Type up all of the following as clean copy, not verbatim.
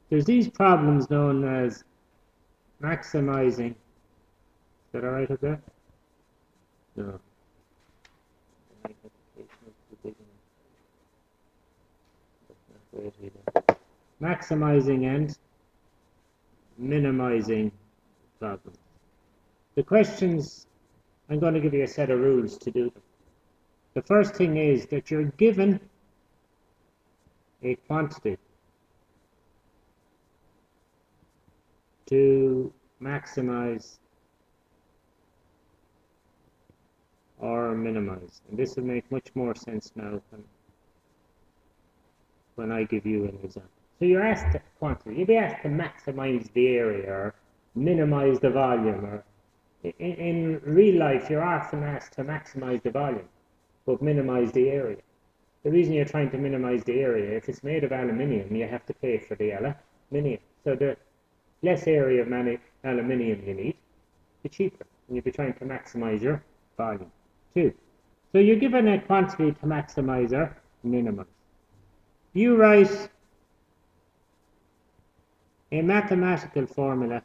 there's these problems known as maximizing. Is that all right up there? No. Maximizing and minimizing problems. The questions, I'm going to give you a set of rules to do them. The first thing is that you're given a quantity to maximize or minimize. And this will make much more sense now when I give you an example. So you're asked a quantity. You'll be asked to maximize the area or minimize the volume. Or in real life, you're often asked to maximize the volume, but minimize the area. The reason you're trying to minimize the area, if it's made of aluminium, you have to pay for the aluminium. So the less area of aluminium you need, the cheaper. And you'll be trying to maximize your volume. 2. So you're given a quantity to maximize or minimize. You write a mathematical formula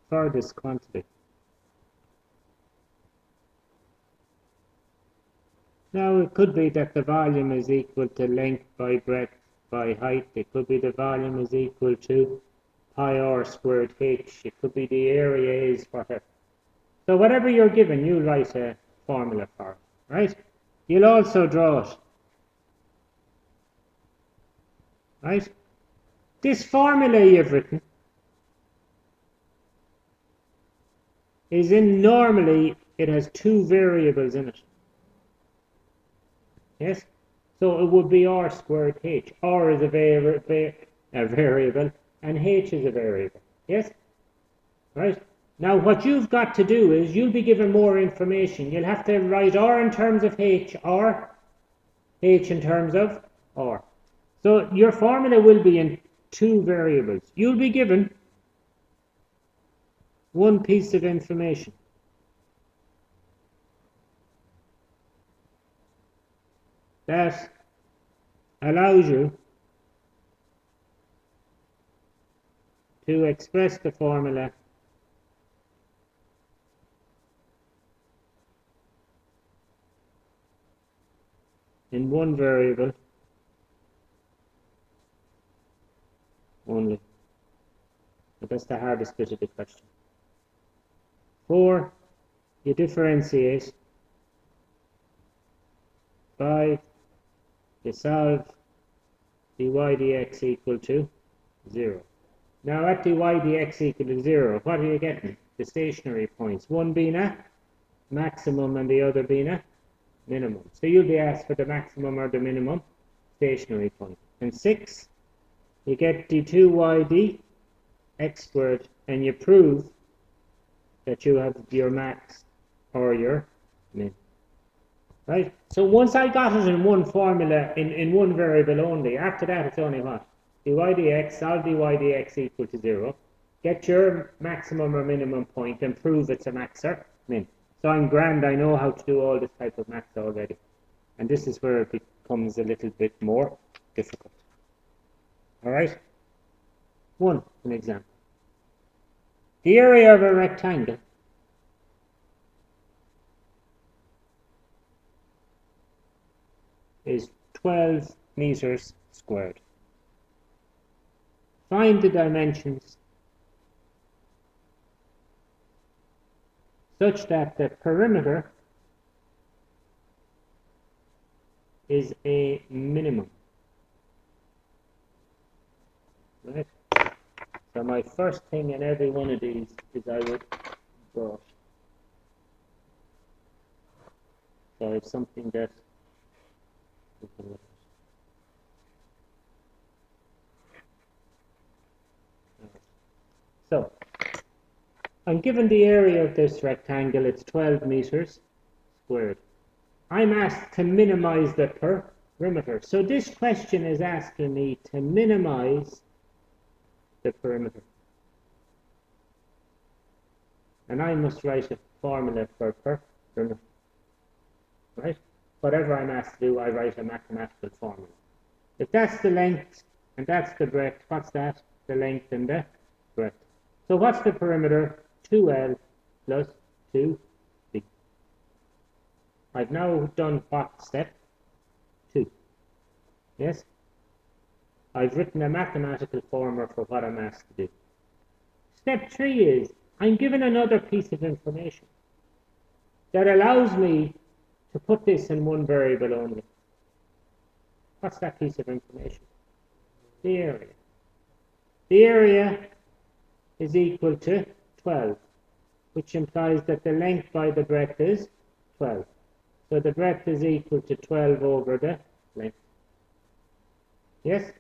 for this quantity. Now it could be that the volume is equal to length by breadth by height. It could be the volume is equal to pi r squared h. It could be the area is whatever. So whatever you're given, you write a formula for it, right? You'll also draw it, right? This formula you've written is normally it has 2 variables in it. Yes? So it would be r squared h. R is a variable and h is a variable. Yes? Right? Now what you've got to do is you'll be given more information. You'll have to write r in terms of h or h in terms of r. So your formula will be in 2 variables. You'll be given one piece of information. That allows you to express the formula in one variable only. But that's the hardest bit of the question. 4, you differentiate. 5, you solve dy dx equal to 0. Now at dy dx equal to 0, what are you getting? The stationary points. One being a maximum and the other being a minimum. So you'll be asked for the maximum or the minimum stationary point. And 6, you get d2y dx squared, and you prove that you have your max or your min. Right? So once I got it in one formula, in one variable only, after that it's only what? dy dx, solve dy dx equal to 0. Get your maximum or minimum point and prove it's a max or min. So I'm grand, I know how to do all this type of maths already. And this is where it becomes a little bit more difficult. Alright? An example. The area of a rectangle is 12 meters squared. Find the dimensions such that the perimeter is a minimum. Right? So my first thing in every one of these is I would draw it. So it's something that we can look at. So I'm given the area of this rectangle, it's 12 meters squared. I'm asked to minimize the perimeter. So this question is asking me to minimize the perimeter. And I must write a formula for perimeter. right? Whatever I'm asked to do, I write a mathematical formula. If that's the length and that's the breadth, what's that? The length and the breadth. So what's the perimeter? 2L plus 2B. I've now done what step? 2. Yes? I've written a mathematical formula for what I'm asked to do. Step 3 is I'm given another piece of information that allows me to put this in one variable only. What's that piece of information? The area. The area is equal to 12, which implies that the length by the breadth is 12. So the breadth is equal to 12 over the length. Yes?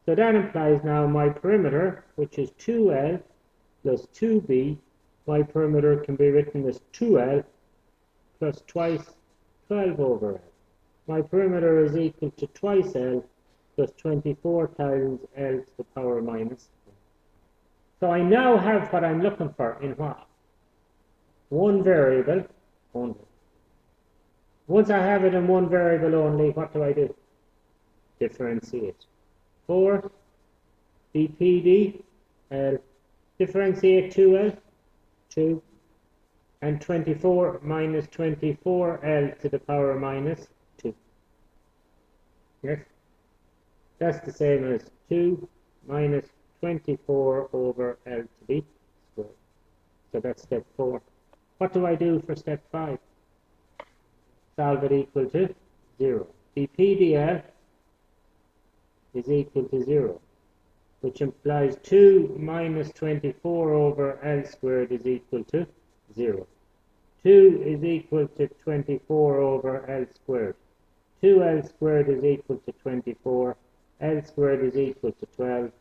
So that implies now my perimeter, which is 2L plus 2B, my perimeter can be written as 2L plus twice 12 over L. My perimeter is equal to twice L plus 24 times L to the power minus 1. So I now have what I'm looking for in what? One variable only. Once I have it in one variable only, what do? Differentiate. 4 dpd L. Differentiate 2L, 2. And 24 minus 24L to the power minus 2. Yes? That's the same as 2 minus 24 over L to the squared. So that's step 4. What do I do for step 5? Solve it equal to 0. dpdL is equal to 0, which implies 2 minus 24 over L squared is equal to 0. 2 is equal to 24 over L squared. 2L squared is equal to 24. L squared is equal to 12.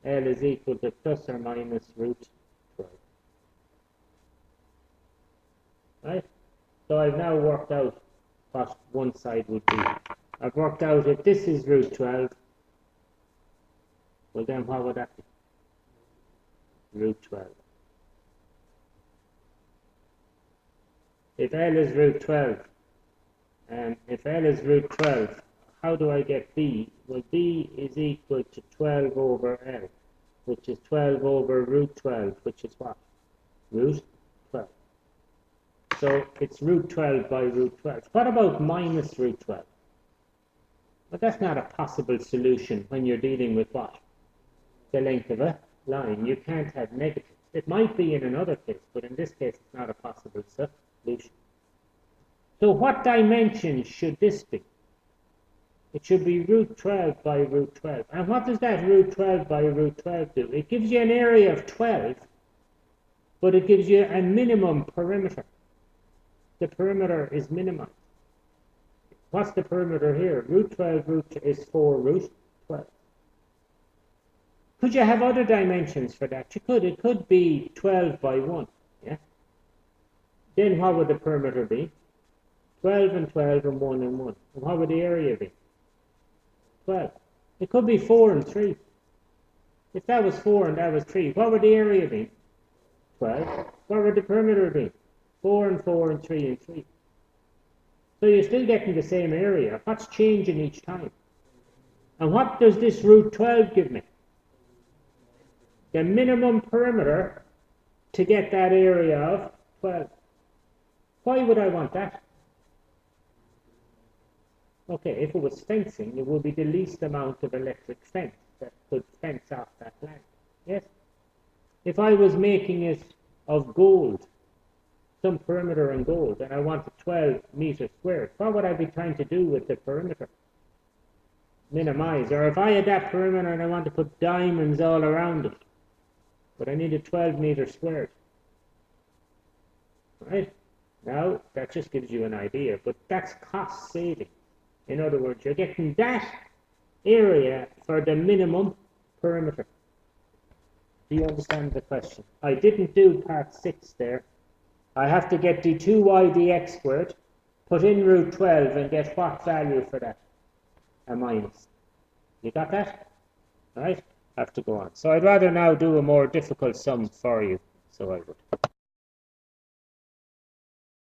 L is equal to plus or minus root 12. Right? So I've now worked out what one side would be. I've worked out if this is root 12, well then what would that be? Root 12. If L is root 12, and if L is root 12, how do I get B? Well, B is equal to 12 over L, which is 12 over root 12, which is what? Root 12. So it's root 12 by root 12. What about minus root 12? But that's not a possible solution when you're dealing with what? The length of a line. You can't have negatives. It might be in another case, but in this case it's not a possible solution. So what dimension should this be? It should be root 12 by root 12. And what does that root 12 by root 12 do? It gives you an area of 12, but it gives you a minimum perimeter. The perimeter is minimized. What's the perimeter here? Root 12 is 4 root 12. Could you have other dimensions for that? You could. It could be 12 by 1. Yeah. Then what would the perimeter be? 12 and 12 and 1 and 1. And what would the area be? 12. It could be 4 and 3. If that was 4 and that was 3, what would the area be? 12. What would the perimeter be? 4 and 4 and 3 and 3. So you're still getting the same area. What's changing each time? And what does this root 12 give me? The minimum perimeter to get that area of 12. Why would I want that? Okay, if it was fencing, it would be the least amount of electric fence that could fence off that land. Yes? If I was making it of gold, some perimeter in gold, and I wanted 12 meters squared, what would I be trying to do with the perimeter? Minimize. Or if I had that perimeter and I want to put diamonds all around it, but I needed 12 meters squared. Right? Now, that just gives you an idea, but that's cost saving. In other words, you're getting that area for the minimum perimeter. Do you understand the question? I didn't do part 6 there. I have to get the 2y dx squared, put in root 12 and get what value for that? A minus. You got that? All right? Have to go on. So I'd rather now do a more difficult sum for you. So I would.